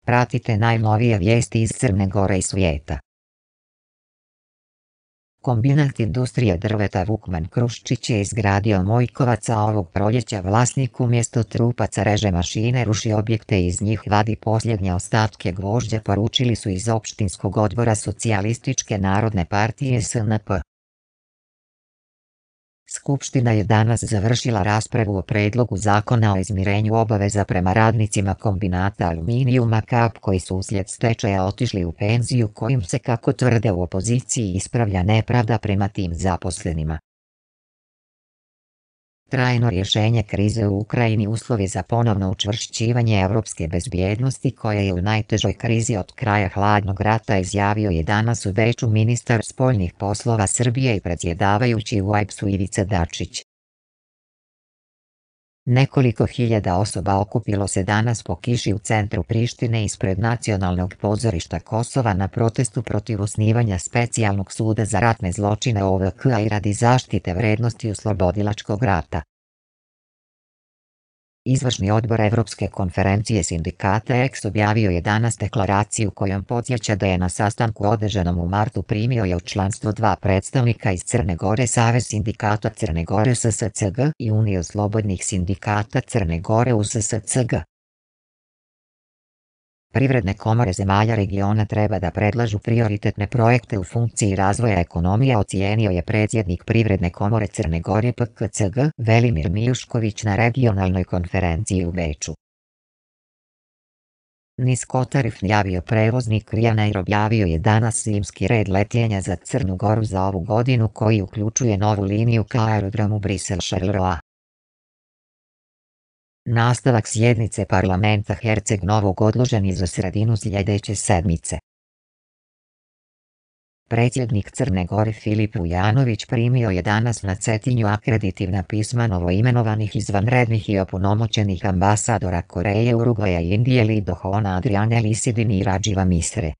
Pratite najnovije vijesti iz Crne Gore i svijeta. Kombinat industrije drveta Vukman Kruščić je izgradio Mojkovac, a ovog proljeća vlasnik umjesto trupaca reže mašine, ruši objekte i iz njih vadi posljednje ostatke gvožđa, poručili su iz opštinskog odbora Socijalističke narodne partije SNP. Skupština je danas završila raspravu o predlogu zakona o izmirenju obaveza prema radnicima kombinata aluminijuma Kap koji su uslijed stečaja otišli u penziju, kojim se, kako tvrde u opoziciji, ispravlja nepravda prema tim zaposlenima. Trajno rješenje krize u Ukrajini uslov je za ponovno učvršćivanje europske bezbjednosti, koja je u najtežoj krizi od kraja hladnog rata, izjavio je danas u Beču ministar spoljnih poslova Srbije i predsjedavajući u OEBS-u Ivica Dačić. Nekoliko hiljada osoba okupilo se danas po kiši u centru Prištine ispred Nacionalnog pozorišta Kosova na protestu protiv osnivanja specijalnog suda za ratne zločine OVK i radi zaštite vrednosti oslobodilačkog rata. Izvršni odbor Evropske konferencije sindikata EKS objavio je danas deklaraciju kojom podsjeća da je na sastanku održanom u martu primio je u članstvo 2 predstavnika iz Crne Gore, Savez sindikata Crne Gore SSCG i Uniju slobodnih sindikata Crne Gore USSCG. Privredne komore zemalja regiona treba da predlažu prioritetne projekte u funkciji razvoja ekonomije, ocijenio je predsjednik Privredne komore Crne Gore PKCG Velimir Mijušković na regionalnoj konferenciji u Beču. Niskotarifni avioprevoznik Ryanair objavio je danas zimski red letenja za Crnu Goru za ovu godinu, koji uključuje novu liniju ka aerodromu Brisel-Charleroi. Nastavak sjednice parlamenta Herceg Novog odložen je za sredinu sljedeće sedmice. Predsjednik Crne Gore Filip Vujanović primio je danas na Cetinju akreditivna pisma novoimenovanih izvanrednih i opunomoćenih ambasadora Koreje, Urugvaja i Indije Lido Hona, Adriane Lisidini i Radživa Misre.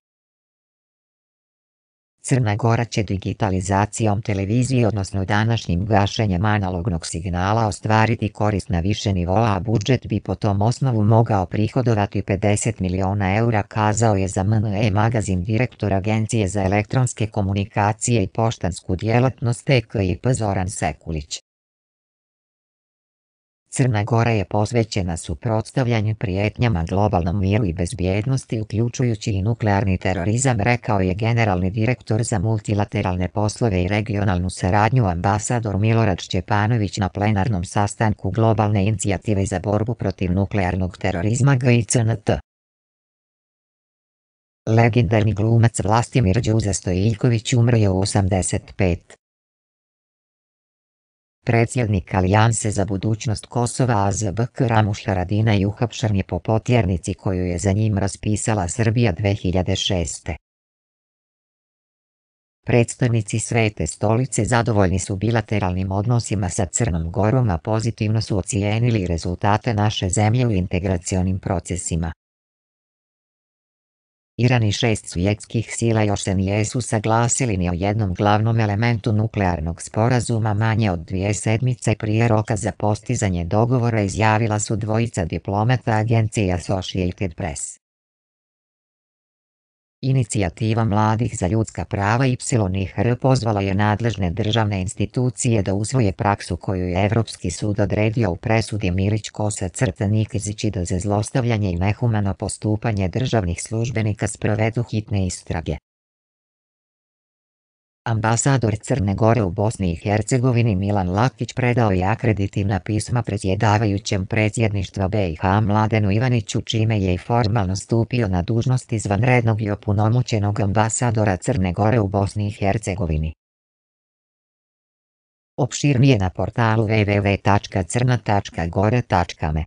Crna Gora će digitalizacijom televizije, odnosno današnjim gašenjem analognog signala, ostvariti korist na više nivoa, a budžet bi po tom osnovu mogao prihodovati 50 miliona eura, kazao je za MNE magazin direktor Agencije za elektronske komunikacije i poštansku djelatnost TKIP Zoran Sekulić. Crna Gora je posvećena suprotstavljanju prijetnjama globalnom miru i bezbjednosti, uključujući i nuklearni terorizam, rekao je generalni direktor za multilateralne poslove i regionalnu saradnju ambasador Milorad Šćepanović na plenarnom sastanku Globalne inicijative za borbu protiv nuklearnog terorizma GICNT. Legendarni glumac Vlastimir Đuza Stojiljković umro je u 85. Predsjednik Alijanse za budućnost Kosova AZBK Ramuš Haradinaj uhapšen je po potjernici koju je za njim raspisala Srbija 2006. Predstavnici Svete stolice zadovoljni su bilateralnim odnosima sa Crnom Gorom, a pozitivno su ocijenili rezultate naše zemlje u integracionim procesima. Iran i 6 svjetskih sila još se nisu saglasili ni o jednom glavnom elementu nuklearnog sporazuma manje od 2 sedmice prije roka za postizanje dogovora, izjavila su dvojica diplomata agencije Associated Press. Inicijativa mladih za ljudska prava YIHR pozvala je nadležne državne institucije da usvoje praksu koju je Evropski sud odredio u presudi Milić Kosa-Nikezić da za zlostavljanje i nehumano postupanje državnih službenika sprovedu hitne istrage. Ambasador Crne Gore u Bosni i Hercegovini Milan Lakić predao je akreditivna pisma predsjedavajućem predsjedništva BiH Mladenu Ivaniću, čime je i formalno stupio na dužnost izvanrednog i opunomoćenog ambasadora Crne Gore u Bosni i Hercegovini. Opširnije na portalu www.crna.gore.me